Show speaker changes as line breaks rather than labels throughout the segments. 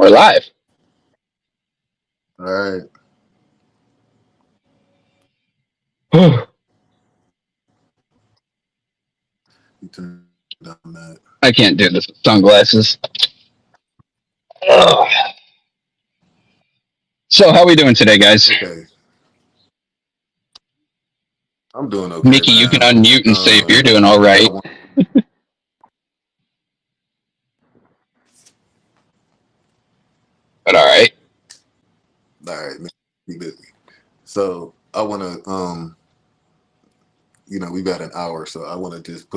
We're live.
All right. You turned on that.
I can't do this with sunglasses. Ugh. So, how we doing today, guys?
Okay. I'm doing okay,
Mickey, you can
man.
unmute and say if you're doing all
I
right.
want.
But all right.
All right. Be busy. So I want to. We've got an hour, so I want to just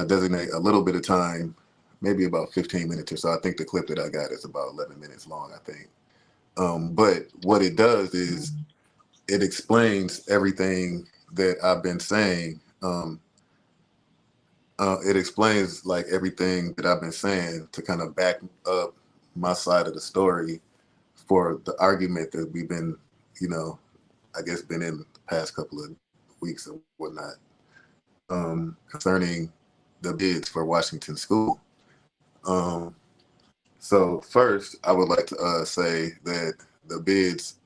designate a little bit of time, maybe about 15 minutes or so. I think the clip that I got is about 11 minutes long. I think. But what it does is it explains everything that I've been saying. It explains like everything that I've been saying to kind of back up my side of the story for the argument that we've been, you know, I guess been in the past couple of weeks and whatnot, concerning the bids for Washington School. Um, so first, I would like to say that the bids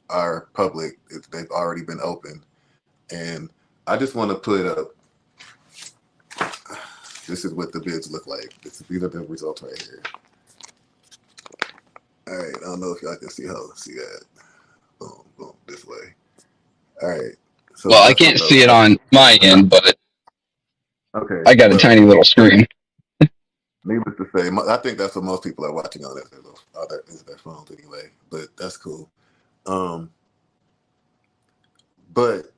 are public; they've already been opened, and I just want to put up. This is what the bids look like. These are the results right here. All right, I don't know if y'all can see that. Boom, boom, this way. All right. So
Well, I
that's what
can't
those
see it
are.
on my end, but
Okay.
I got a
Well,
tiny little screen.
needless to say, I think that's what most people are watching on their phones anyway. But that's cool. Um, but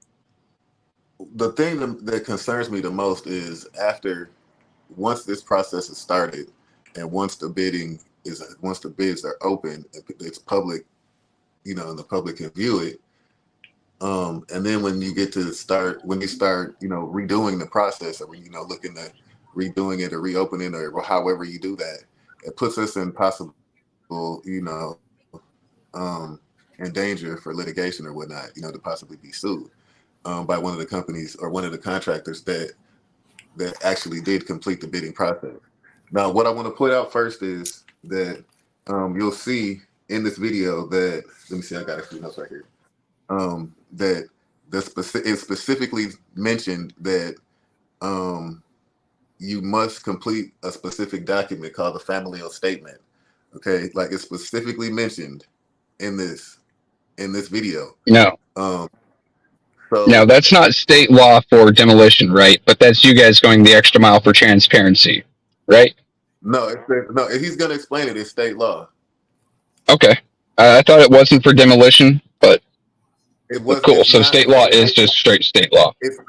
the thing that concerns me the most is once this process is started, and once the bids are open, it's public, and the public can view it. And then when you start, redoing the process, or looking at redoing it or reopening or however you do that, it puts us in possible, in danger for litigation or whatnot, to possibly be sued by one of the companies or one of the contractors that actually did complete the bidding process. Now, what I want to put out first is that you'll see in this video that let me see, I got a few notes right here. That it specifically mentioned that um, you must complete a specific document called the familial statement. Okay, like it's specifically mentioned in this video.
No,
Um,
no,
so
that's not state law for demolition, right? But that's you guys going the extra mile for transparency, right?
no, no. If he's gonna explain it, it's state law.
Okay. I thought it wasn't for demolition, but cool.
It's
So
not
state
for
law is just straight state law.
it's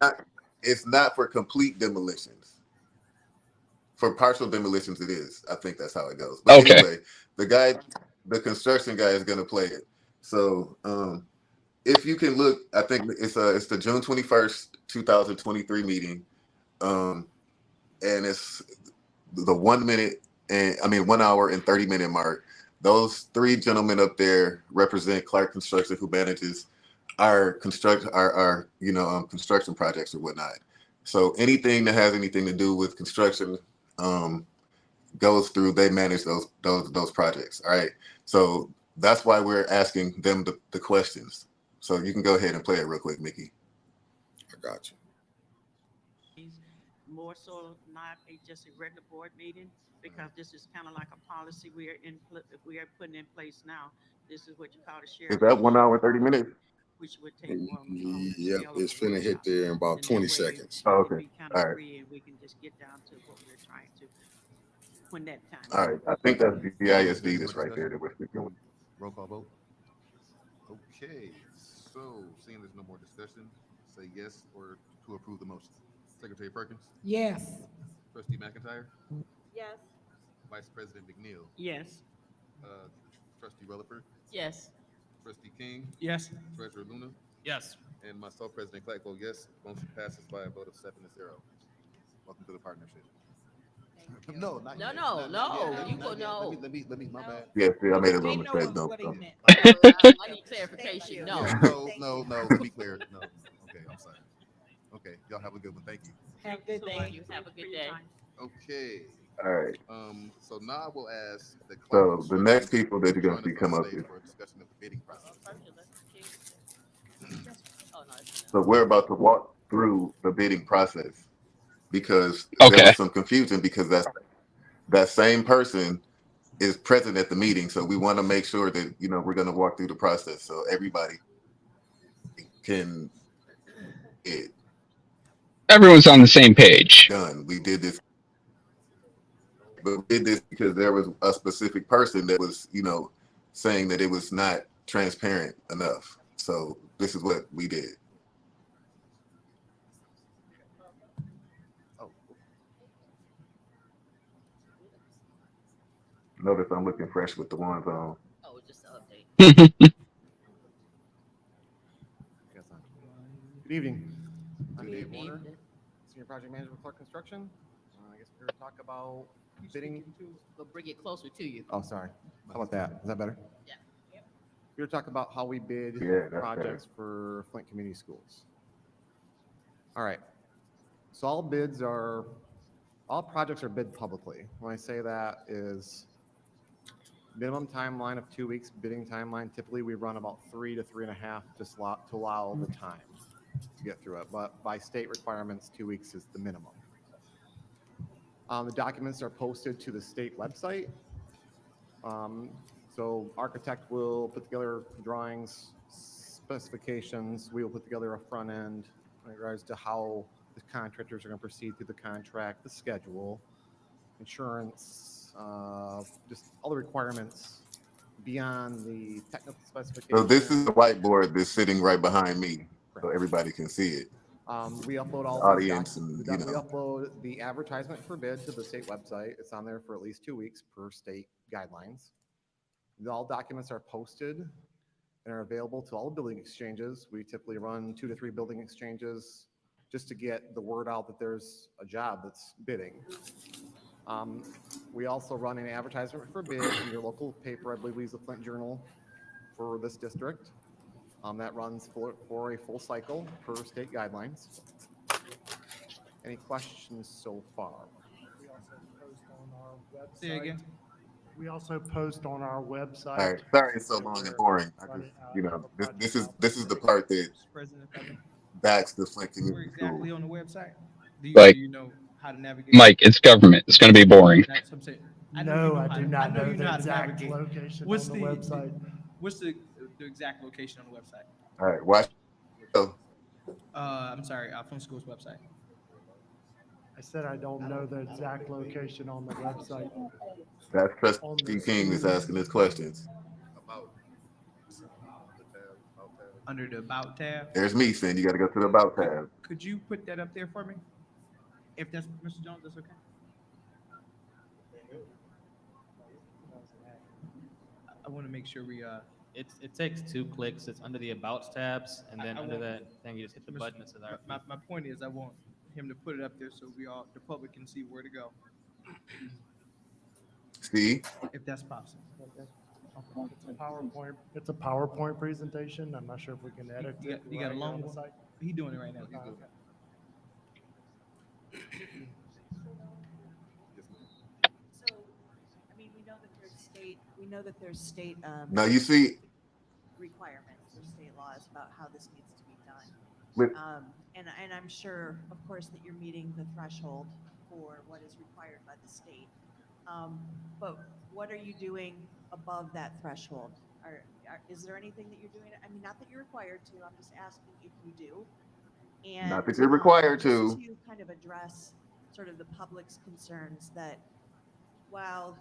not it's not for complete demolitions. For partial demolitions, it is. I think that's how it goes. But
Okay.
anyway, the guy, the construction guy, is gonna play it. So if you can look, I think it's the June 21st, 2023 meeting, um, and it's the 1 minute and 1 hour and 30 minute mark. Those three gentlemen up there represent Clark Construction, who manages our construction projects or whatnot. So anything that has anything to do with construction um, goes through. They manage those projects. All right. So that's why we're asking them the questions. So you can go ahead and play it real quick, Mickey.
I got you.
More so not just a regular board meeting, because this is kind of like a policy we are putting in place now. This is what you call the
Is
shared
that one
leadership
hour 30 minutes?
policy, which would take more on the
Yep,
scale of
it's
a
finna hit
workshop.
there in about
And that
20
way
seconds.
Oh,
it can
okay.
be kind of
All right.
free and we can just get down to what we're trying to when that time
All right.
comes.
I think that's
Is there
BISD
any more
that's right there
discussion?
that we're speaking.
Roll call vote. Okay, so seeing there's no more discussion, say yes or to approve the motion. Secretary Perkins,
Yes.
Trustee McIntyre,
Yes.
Vice President McNeil,
Yes.
uh, Trustee Rutherford,
Yes.
Trustee King,
Yes.
Treasurer Luna,
Yes.
and myself, President Clack, vote yes. Motion passes by a vote of 7-0. Welcome to the partnership.
Thank you.
No, not
No,
yet.
no,
Not yet.
no. You go
Not yet.
no.
My
No.
bad.
Yes, I made a little
They know
mistake. No,
what he
no.
meant.
No, I need
Thank
clarification.
you.
No.
No,
Thank
no,
you.
no. Let me clear. No. Okay, I'm sorry. Okay, y'all have a good one. Thank you.
Have
Thank
a
you
good
so
day.
much.
You have
Thank
a
you for
good
your
day.
time.
Okay,
All right.
So now I will ask the Clack
So the next
instructors
people that
to
you're gonna
join
see
us on
come up
stage
here.
for a discussion of the bidding process.
Oh, no, it's
So we're about to walk through the bidding process because there
Okay.
was some confusion because that same person is present at the meeting. So we want to make sure that we're going to walk through the process so everybody can get
Everyone's on the same page.
done. We did this, but we did this because there was a specific person that was saying that it was not transparent enough. So this is what we did.
Oh,
Notice I'm looking fresh with the ones on.
Oh, just an update.
yes, sir. Good evening. I'm
Good
Dave Warner,
evening.
Senior Project Manager with Clark Construction. I guess we're here to talk about bidding.
We'll bring it closer to you.
Oh, sorry. How about that? Is that better?
Yeah.
We're here to talk about how we bid
Yeah, that's
projects for Flint Community Schools. All right. So all projects are bid publicly. When I say that is minimum timeline of 2 weeks, bidding timeline. Typically, we run about 3 to 3.5 just to allow the time to get through it. But by state requirements, 2 weeks is the minimum. The documents are posted to the state website. So architect will put together drawings, specifications. We will put together a front end in regards to how the contractors are going to proceed through the contract, the schedule, insurance, just all the requirements beyond the technical specifications.
So this is the whiteboard that's sitting right behind me, so everybody can see it.
We upload all
Audience
these
and,
we upload the advertisement for bid to the state website. It's on there for at least 2 weeks per state guidelines. All documents are posted and are available to all the building exchanges. We typically run 2 to 3 building exchanges just to get the word out that there's a job that's bidding. We also run an advertisement for bid in your local paper. I believe we use the Flint Journal for this district. That runs for a full cycle per state guidelines. Any questions so far?
We also post on our website.
Say again.
We also post on our website.
All right. Sorry, it's so long and boring. I just, this is the part that
President, if I may.
backs the Flint
Where
Community School.
exactly on the website? Do
Like-
you know how to navigate?
Mike, it's government. It's going to be boring.
That's what I'm saying.
No, I
how
do
to-
not
I know
know
you know
the
how to
exact
navigate.
location
What's
on the website.
What's the exact location on the website?
All right. Watch. Oh,
I'm sorry, Flint School's website.
I said I don't know the exact location on the website.
that's Trustee King is asking his questions.
About the tab, about tab.
Under the About tab.
There's me saying you got to go to the About tab.
Could you put that up there for me? If that's Mr. Jones, that's okay. I want to make sure we
It takes 2 clicks. It's under the About tabs, and then
I
under
want-
that thing, you just hit the button that says RFP.
my point is I want him to put it up there so the public can see where to go,
See,
if that's possible.
It's a PowerPoint presentation. I'm not sure if we can edit
You
it.
got a
right
long
on the
one?
site.
He's doing it right now.
Okay.
So, I mean, we know that there's state
now you see,
requirements or state laws about how this needs to be done.
with
And I'm sure, of course, that you're meeting the threshold for what is required by the state. But what are you doing above that threshold? Is there anything that you're doing? I mean, not that you're required to, I'm just asking if you do. And
Not that you're required
just
to.
to kind of address sort of the public's concerns that while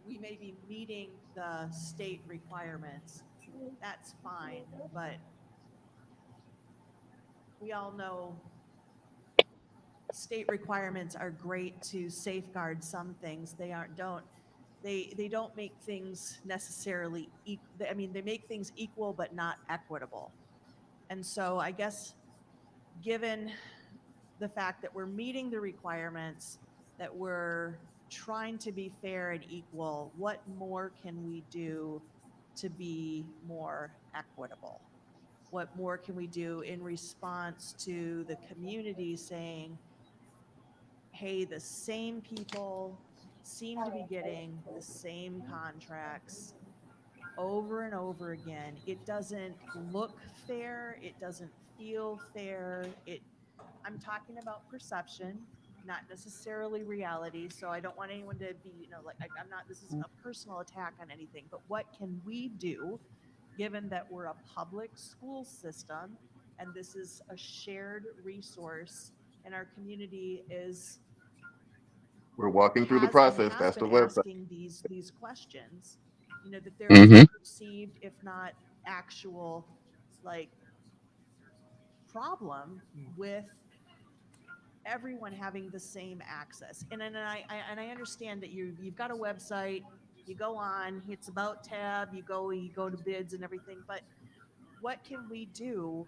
we may be meeting the state requirements, that's fine, but we all know state requirements are great to safeguard some things. They don't make things necessarily I mean, they make things equal but not equitable. And so I guess given the fact that we're meeting the requirements, that we're trying to be fair and equal, what more can we do to be more equitable? What more can we do in response to the community saying, hey, the same people seem to be getting the same contracts over and over again. It doesn't look fair. It doesn't feel fair. I'm talking about perception, not necessarily reality. So I don't want anyone to be, like, I'm not, this isn't a personal attack on anything, but what can we do given that we're a public school system and this is a shared resource and our community
We're walking through the
has and
process.
has
That's the
been
website.
asking these questions, that there is a perceived, if not actual, like, problem with everyone having the same access. And I understand that you've got a website, you go on, it's about tab, you go to bids and everything, but what can we do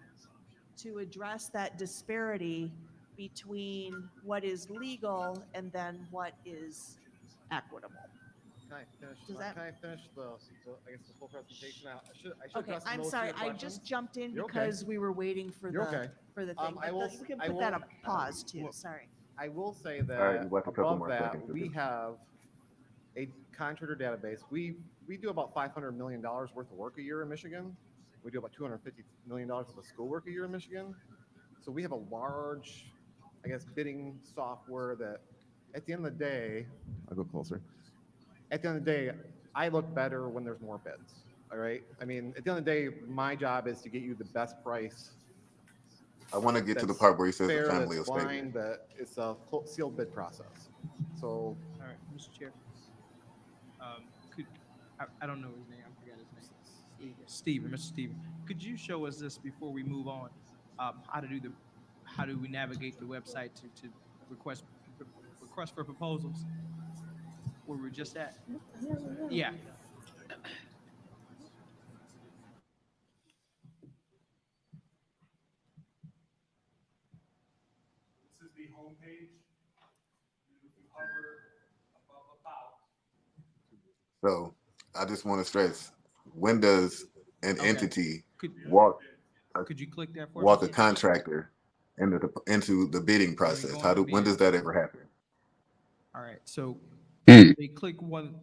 to address that disparity between what is legal and then what is equitable?
Can I finish?
Does that-
Can I finish I guess the full presentation? I should
Okay,
address
I'm
most of
sorry,
your
I
questions.
just jumped in
You're okay.
because we were waiting for
You're
the,
okay.
for the
I
thing. But
will-
you can
I
put that
will-
on pause too, sorry.
I will say
All right,
that
you got a couple
above
more
that,
seconds to
we
do.
have a contractor database. We do about $500 million worth of work a year in Michigan. We do about $250 million worth of school work a year in Michigan. So we have a large, I guess, bidding software that at the end of the day, I'll go closer. At the end of the day, I look better when there's more bids. All right. I mean, at the end of the day, my job is to get you the best price.
I want to get to the
That's
part where he says the
fair,
family
that's
will stay.
blind, that it's a sealed bid process. So
All right, Mr. Chair. I don't know his name. I forgot his name. Mr. Steven. Could you show us this before we move on? How do we navigate the website to request for proposals? Where we're just at? Yeah.
This is the homepage. You hover above about.
So I just want to stress, when does an
Okay.
entity
Could you click that for
walk
me?
a contractor into the bidding process?
go into
When does that ever happen?
All right. So
Hmm.
they click one.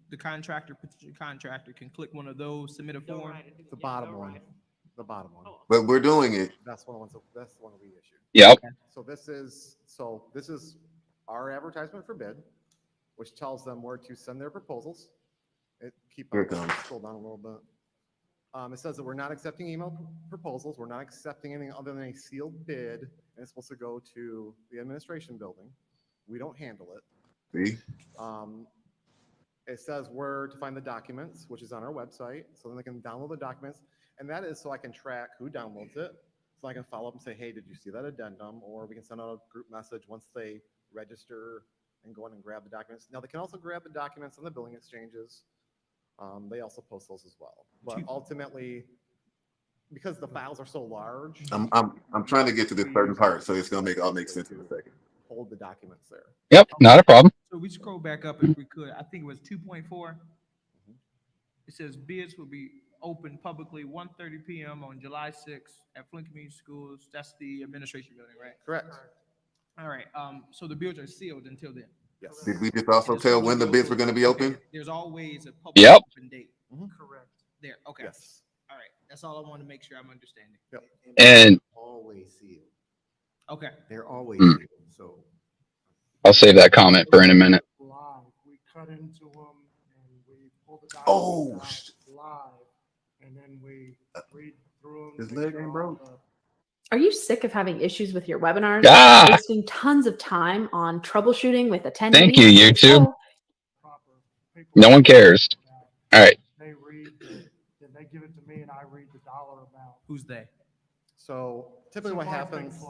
The contractor, potential contractor, can click one of those, submit a form.
the bottom one, the bottom one.
But we're doing it.
That's one of the ones. That's the one that we issued.
Yep.
So this is our advertisement for bid, which tells them where to send their proposals.
Here it comes.
Scroll down a little bit. It says that we're not accepting email proposals. We're not accepting anything other than a sealed bid, and it's supposed to go to the administration building. We don't handle it.
See?
It says where to find the documents, which is on our website, so then they can download the documents, and that is so I can track who downloads it, so I can follow up and say, hey, did you see that addendum? Or we can send out a group message once they register and go in and grab the documents. Now, they can also grab the documents on the billing exchanges. They also post those as well. But ultimately, because the files are so large,
I'm trying to get to this certain part, so it's gonna all make sense in a second.
hold the documents there.
Yep. Not a problem.
So we scroll back up if we could. I think it was 2.4. It says bids will be open publicly 1:30 p.m. on July 6th at Flint Community Schools. That's the administration building, right?
Correct.
All right. So the bids are sealed until then.
Yes.
Did we just also
And it's
tell
only
when the
be
bids
open-
were gonna be
okay,
open?
There's always a public
Yep.
open date.
Correct.
There. Okay.
Yes.
All right. That's all I want to make sure I'm understanding.
Yep.
And
Always sealed.
Okay.
They're always
Hmm.
sealed, so.
I'll save that comment for in a minute.
Live, we cut into them and we pull the
Oh,
documents out live, and then we read through them.
His leg ain't broke.
Are you sick of having issues with your webinars?
Ah!
Wasting tons of time on troubleshooting with attendees?
Thank you, YouTube.
Proper paperwork
No one cares. All right.
They read, then they give it to me and I read the dollar amount.
Who's they?
So typically what happens, is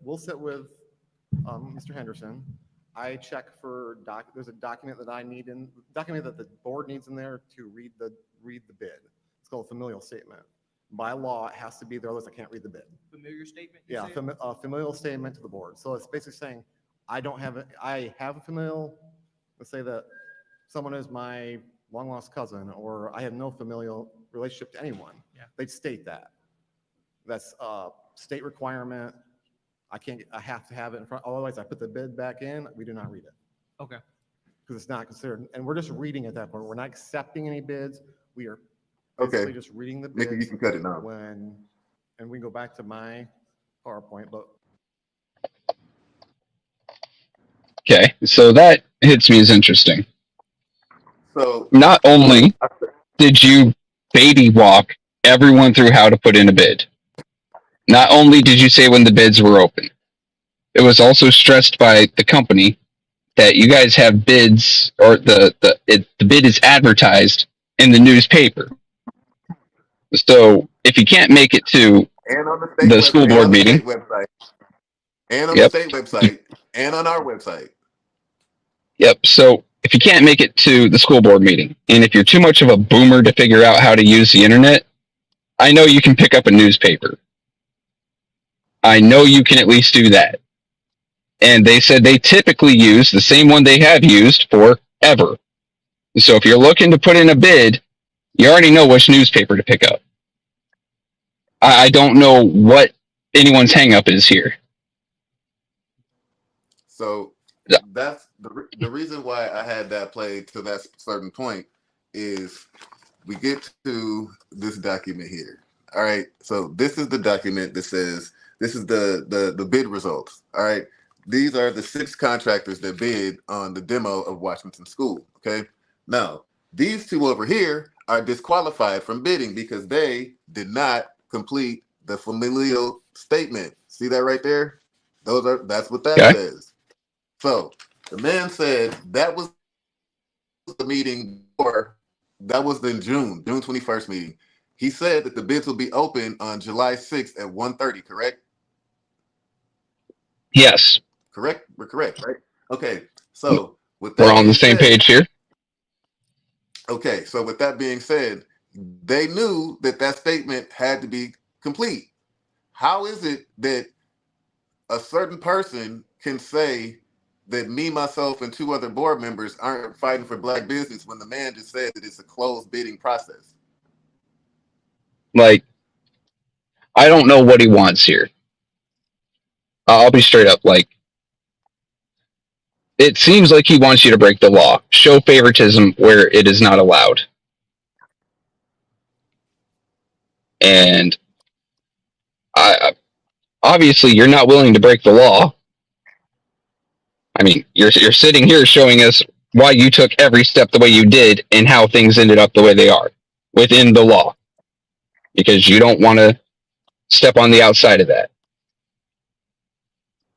we'll sit with Mr. Henderson. I check for there's a document that I need document that the board needs in there to read the bid. It's called a familial statement. By law, it has to be there, otherwise I can't read the bid.
Familiar statement? you
Yeah,
said?
a familial statement to the board. So it's basically saying, I have a familial, let's say that someone is my long lost cousin, or I have no familial relationship to anyone.
Yeah.
They'd state that. That's a state requirement. I have to have it in front, otherwise I put the bid back in, we do not read it.
Okay.
Because it's not considered, and we're just reading at that point. We're not accepting any bids. We are
Okay.
basically just reading the
Mickey, you
bids
can cut it now.
and we can go back to my PowerPoint, but
Okay, so that hits me as interesting.
So
Not only did you baby walk everyone through how to put in a bid, not only did you say when the bids were open, it was also stressed by the company that you guys have bids, or the bid is advertised in the newspaper. So if you can't make it to
and on
the school board meeting,
state website, and on the
yep,
state website, and on our website.
yep. So if you can't make it to the school board meeting, and if you're too much of a boomer to figure out how to use the internet, I know you can pick up a newspaper. I know you can at least do that. And they said they typically use the same one they have used forever. So if you're looking to put in a bid, you already know which newspaper to pick up. I don't know what anyone's hangup is here.
So that's the reason why I had that played to that certain point is we get to this document here. All right. So this is the document that says this is the bid results. All right. These are the 6 contractors that bid on the demo of Washington School. Okay. Now, these 2 over here are disqualified from bidding because they did not complete the familial statement. See that right there? That's what that says. So the man said that was the meeting, or that was in June 21st meeting. He said that the bids will be open on July 6th at 1:30, correct?
Yes.
Correct? We're correct, right? Okay. So with
We're
that
on the
being
same
said,
page here.
okay, so with that being said, they knew that that statement had to be complete. How is it that a certain person can say that me, myself, and 2 other board members aren't fighting for black business when the man just said that it's a closed bidding process?
Like, I don't know what he wants here. I'll be straight up. Like, it seems like he wants you to break the law, show favoritism where it is not allowed. And obviously, you're not willing to break the law. I mean, you're sitting here showing us why you took every step the way you did and how things ended up the way they are within the law, because you don't want to step on the outside of that.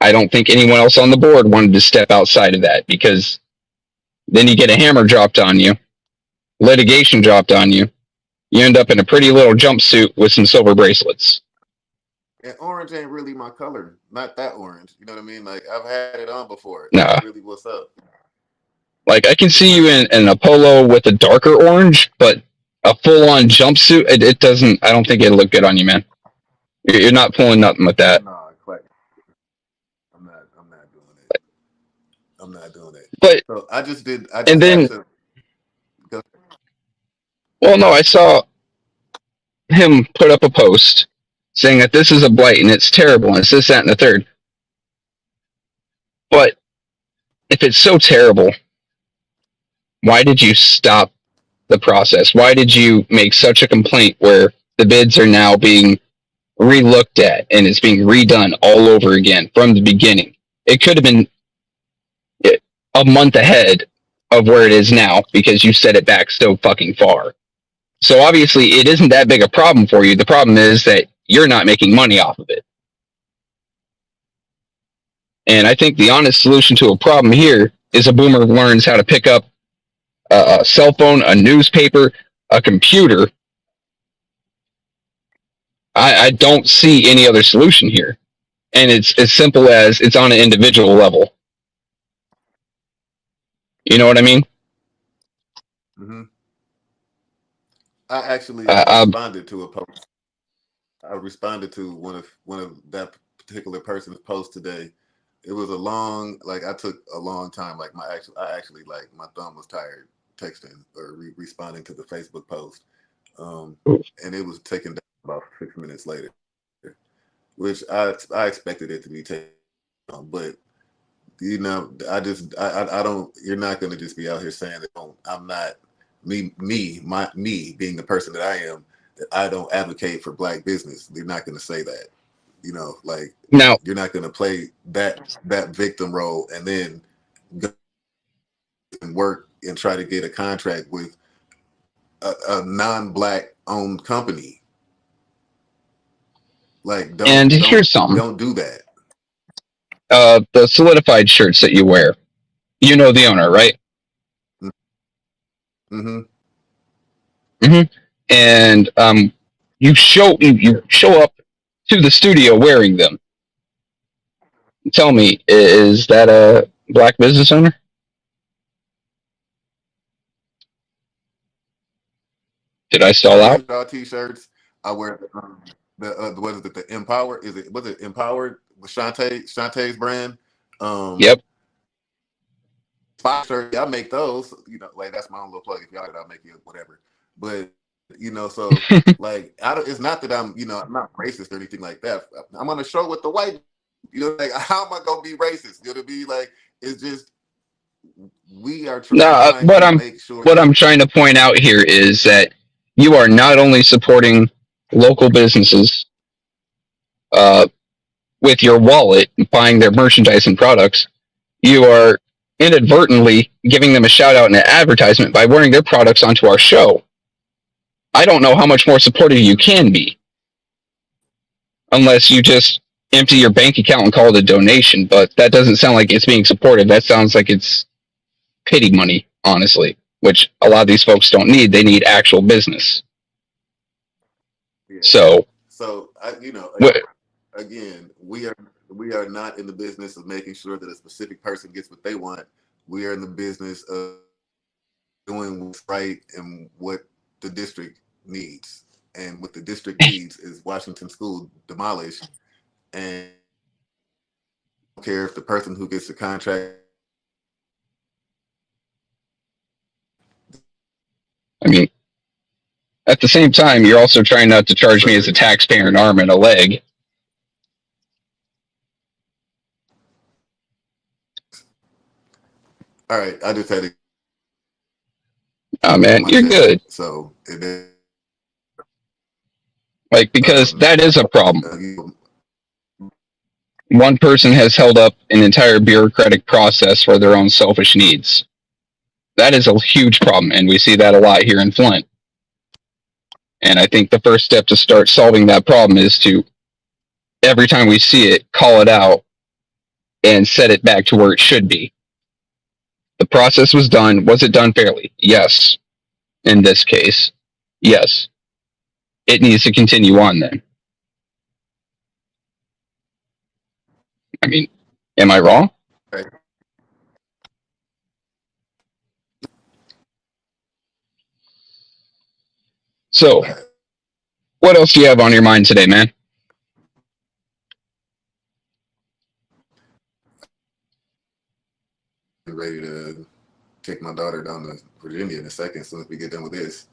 I don't think anyone else on the board wanted to step outside of that, because then you get a hammer dropped on you, litigation dropped on you. You end up in a pretty little jumpsuit with some silver bracelets.
And orange ain't really my color. Not that orange. You know what I mean? Like, I've had it on before.
Nah.
That's really what's up.
Like, I can see you in a polo with a darker orange, but a full-on jumpsuit, it doesn't, I don't think it'd look good on you, man. You're not pulling nothing with that.
Nah, Clack. I'm not doing it. I'm not doing it.
But,
so I just
and then, well, no, I saw him put up a post saying that this is a blight and it's terrible and it's this, that, and the third. But if it's so terrible, why did you stop the process? Why did you make such a complaint where the bids are now being re-looked at and it's being redone all over again from the beginning? It could have been a month ahead of where it is now because you set it back so fucking far. So obviously it isn't that big a problem for you. The problem is that you're not making money off of it. And I think the honest solution to a problem here is a boomer learns how to pick up a cell phone, a newspaper, a computer. I don't see any other solution here. And it's as simple as it's on an individual level. You know what I mean?
Mm-hmm. I actually responded to a post. I responded to one of that particular person's posts today. It was a long, like, I took a long time. Like, I actually like my thumb was tired texting or responding to the Facebook post, and it was taken down about 6 minutes later. which I expected it to be taken on, but you know, I don't. You're not going to just be out here saying that I'm not me being the person that I am. That I don't advocate for black business. You're not going to say that. You know, like
Now,
you're not going to play that victim role and then go and work and try to get a contract with a non-black owned company. Like,
here's something.
don't do that.
The solidified shirts that you wear, you know the owner, right?
Mm-hmm.
Mm-hmm. And you show up to the studio wearing them. Tell me, is that a black business owner? Did I stall out?
T-shirts. I wear the what is it? The Empower? Was it Empowered with Shantae's brand?
Yep.
Shirt. I make those. You know, like that's my own little plug. If y'all, I'll make it whatever. But you know, so like it's not that I'm I'm not racist or anything like that. I'm on a show with the white. You know, like how am I gonna be racist? You know, to be like it's just we are trying to make sure.
What I'm trying to point out here is that you are not only supporting local businesses with your wallet, buying their merchandise and products, you are inadvertently giving them a shout out and an advertisement by wearing their products onto our show. I don't know how much more supportive you can be, unless you just empty your bank account and call it a donation. But that doesn't sound like it's being supportive. That sounds like it's pity money, honestly, which a lot of these folks don't need. They need actual business.
Yeah.
So
again, we are not in the business of making sure that a specific person gets what they want. We are in the business of doing what's right and what the district needs. And what the district needs is Washington School demolished. And I don't care if the person who gets the contract.
I mean, at the same time, you're also trying not to charge me as a taxpayer an arm and a leg.
All right, I just had to.
Oh man, you're good.
So
because that is a problem. One person has held up an entire bureaucratic process for their own selfish needs. That is a huge problem, and we see that a lot here in Flint. And I think the first step to start solving that problem is to, every time we see it, call it out and set it back to where it should be. The process was done. Was it done fairly? Yes. In this case, yes. It needs to continue on then. I mean, am I wrong?
Right.
So, what else do you have on your mind today, man?
Ready to take my daughter down to Virginia in a second as soon as we get done with this.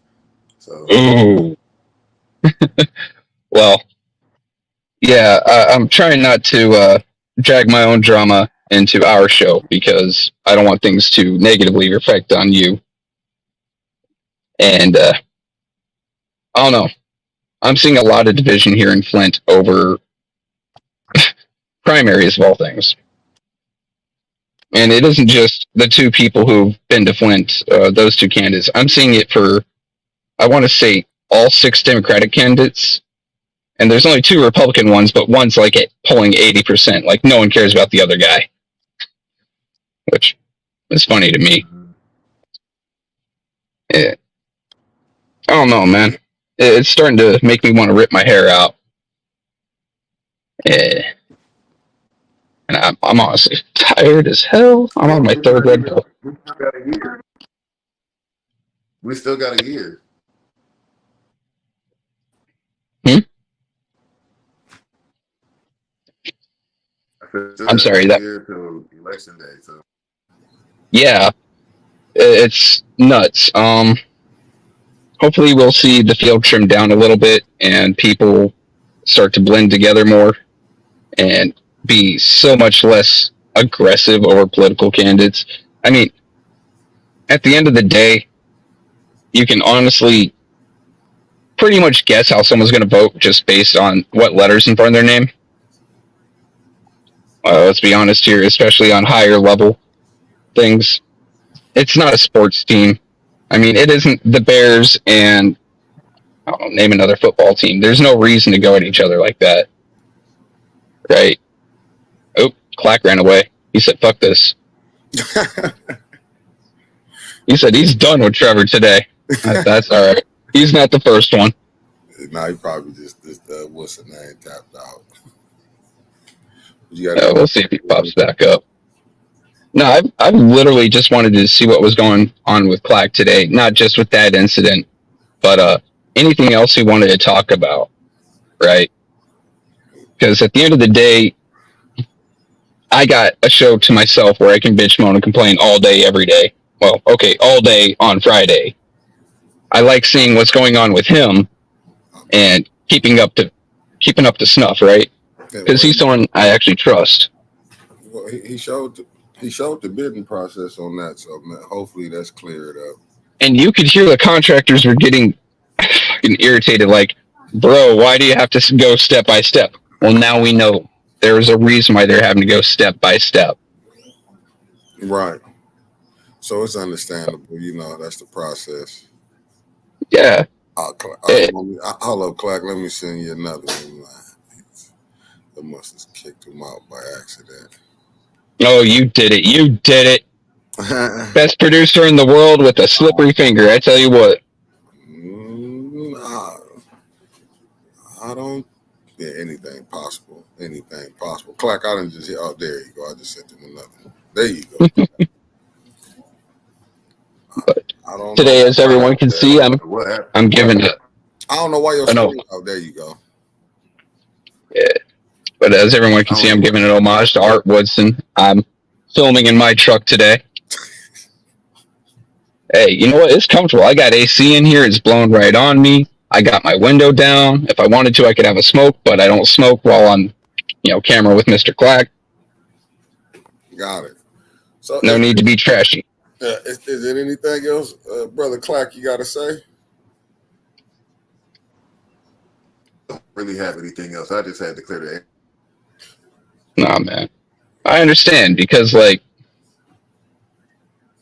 So.
Ooh. Well, yeah, I'm trying not to drag my own drama into our show because I don't want things to negatively reflect on you. And I don't know. I'm seeing a lot of division here in Flint over primaries of all things. And it isn't just the two people who've been to Flint, those two candidates. I'm seeing it for, I want to say, all 6 Democratic candidates. And there's only 2 Republican ones, but one's like at polling 80%. Like no one cares about the other guy, which is funny to me. Yeah. I don't know, man. It's starting to make me want to rip my hair out. Yeah. And I'm honestly tired as hell. I'm on my 3rd red pill.
We still got a year.
I'm sorry.
That year till election day. So.
Yeah, it's nuts. Hopefully we'll see the field trimmed down a little bit and people start to blend together more. and be so much less aggressive over political candidates. I mean, at the end of the day, you can honestly pretty much guess how someone's going to vote just based on what letters in front of their name. Let's be honest here, especially on higher level things. It's not a sports team. I mean, it isn't the Bears and I'll name another football team. There's no reason to go at each other like that, right? Oh, Clack ran away. He said, "Fuck this." He said he's done with Trevor today. That's all right. He's not the first one.
Nah, he probably just what's the name, tapped out.
We'll see if he pops back up. No, I've literally just wanted to see what was going on with Clack today, not just with that incident, but anything else he wanted to talk about, right? Because at the end of the day, I got a show to myself where I can bitch, moan, and complain all day, every day. Well, okay, all day on Friday. I like seeing what's going on with him and keeping up to snuff, right? Because he's someone I actually trust.
Well, he showed the bidding process on that, so man, hopefully that's cleared up.
And you could hear the contractors were getting fucking irritated, like, bro, why do you have to go step by step? Well, now we know there's a reason why they're having to go step by step.
Right. So it's understandable, that's the process.
Yeah.
Hello, Clack. Let me send you another one. I must have kicked him out by accident.
Oh, you did it. You did it. Best producer in the world with a slippery finger. I tell you what.
I don't. Yeah, anything possible. Anything possible. Clack, I didn't just hit. Oh, there you go. I just sent him another one. There you go. I don't
today,
know.
as everyone can see, I'm giving it.
I don't know why you're screen. Oh, there you go.
Yeah. But as everyone can see, I'm giving an homage to Art Woodson. I'm filming in my truck today. Hey, you know what? It's comfortable. I got AC in here. It's blown right on me. I got my window down. If I wanted to, I could have a smoke, but I don't smoke while I'm, camera with Mr. Clack.
Got it. So
no need to be trashy.
Is there anything else, Brother Clack, you got to say?
I don't really have anything else. I just had to clear the air.
Nah, man. I understand because,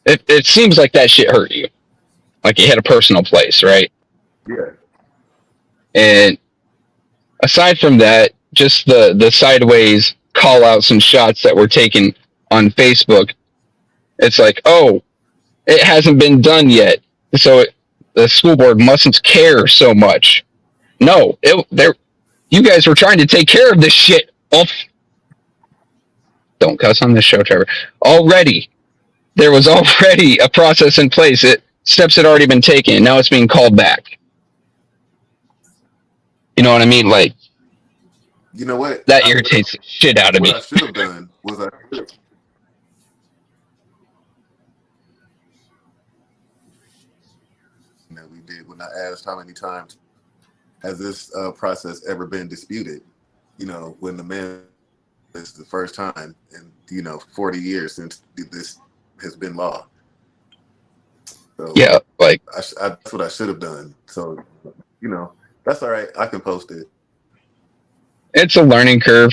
it seems like that shit hurt you. Like it hit a personal place, right?
Yeah.
And aside from that, just the sideways call outs and shots that were taken on Facebook, it's like, oh, it hasn't been done yet. So the school board mustn't care so much. No, you guys were trying to take care of this shit. Don't cuss on this show, Trevor. Already. There was already a process in place. Steps had already been taken. Now it's being called back. You know what I mean? Like,
you know what?
That irritates the shit out of me.
What I should have done was that we did when I asked how many times has this process ever been disputed? When the man is the first time in 40 years since this has been law. So
yeah, like
that's what I should have done. So that's all right. I can post it.
It's a learning curve.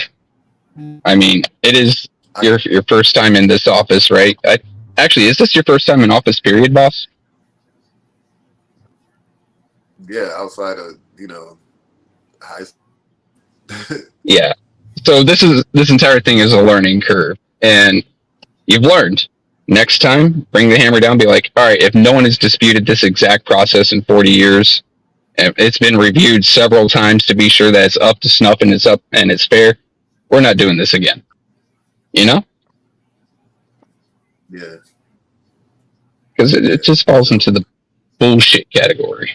I mean, it is your first time in this office, right? Actually, is this your first time in office, period, boss?
Yeah, outside of high school.
Yeah. So this entire thing is a learning curve, and you've learned. Next time, bring the hammer down. Be like, all right, if no one has disputed this exact process in 40 years, and it's been reviewed several times to be sure that it's up to snuff and it's fair, we're not doing this again.
Yeah.
Because it just falls into the bullshit category.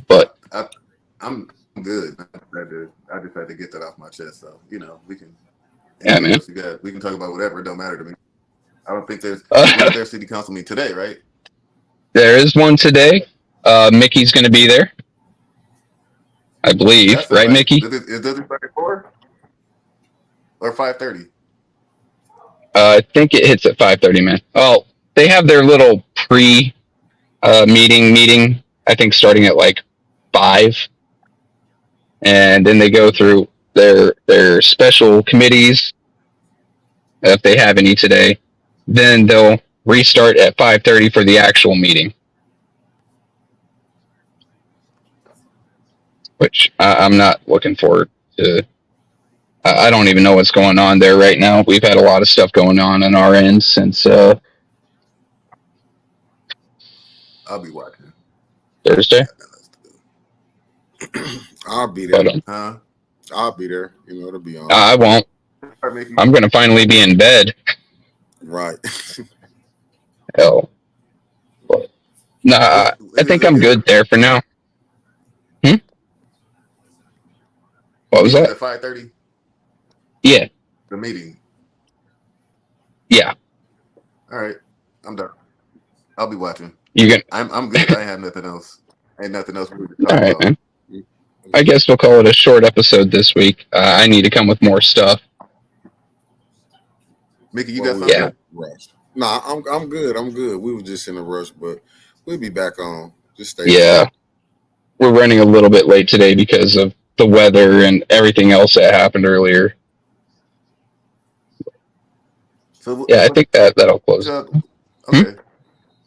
But
I'm good. I just had to get that off my chest. So we can.
Yeah, man.
We can talk about whatever. It don't matter to me. I don't think there's city council meeting today, right?
There is one today. Mickey's going to be there. I believe,
That's the
right,
five.
Mickey?
Is it start at 4 or 5:30?
I think it hits at 5:30, man. Oh, they have their little pre meeting. I think starting at like 5, and then they go through their special committees if they have any today. Then they'll restart at 5:30 for the actual meeting, which I'm not looking forward to. I don't even know what's going on there right now. We've had a lot of stuff going on our end since
I'll be watching.
Thursday.
Got nothing else to do.
I'll be
But
there.
Huh?
I'll be there. You know, it'll be on.
I won't.
All right, Mickey.
I'm gonna finally be in bed.
Right.
Hell. But, nah, I think I'm good there for now. What was
You said
that?
at 5:30,
Yeah,
the meeting.
yeah.
All right, I'm done. I'll be watching.
You can.
I'm good. I have nothing else. Ain't nothing else we can
All
talk
right,
about.
man. I guess we'll call it a short episode this week. I need to come with more stuff.
Mickey, you
Well,
got
we
something?
Yeah.
rush. Nah, I'm good. I'm good. We were just in a rush, but we'll be back on. Just stay.
Yeah, we're running a little bit late today because of the weather and everything else that happened earlier.
So,
Yeah, I think that'll close.
okay.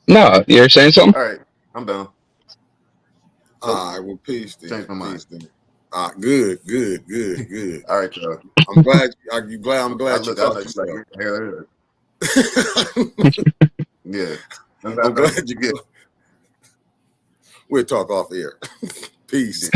No, you're saying something?
All right, I'm done.
All right. Well, peace then.
Change my mind.
Peace then. Good.
All right, y'all.
I'm glad. I'm glad you
I know
caught
you like
yourself.
your hair. Yeah.
I'm glad you get. We'll talk off air. Peace.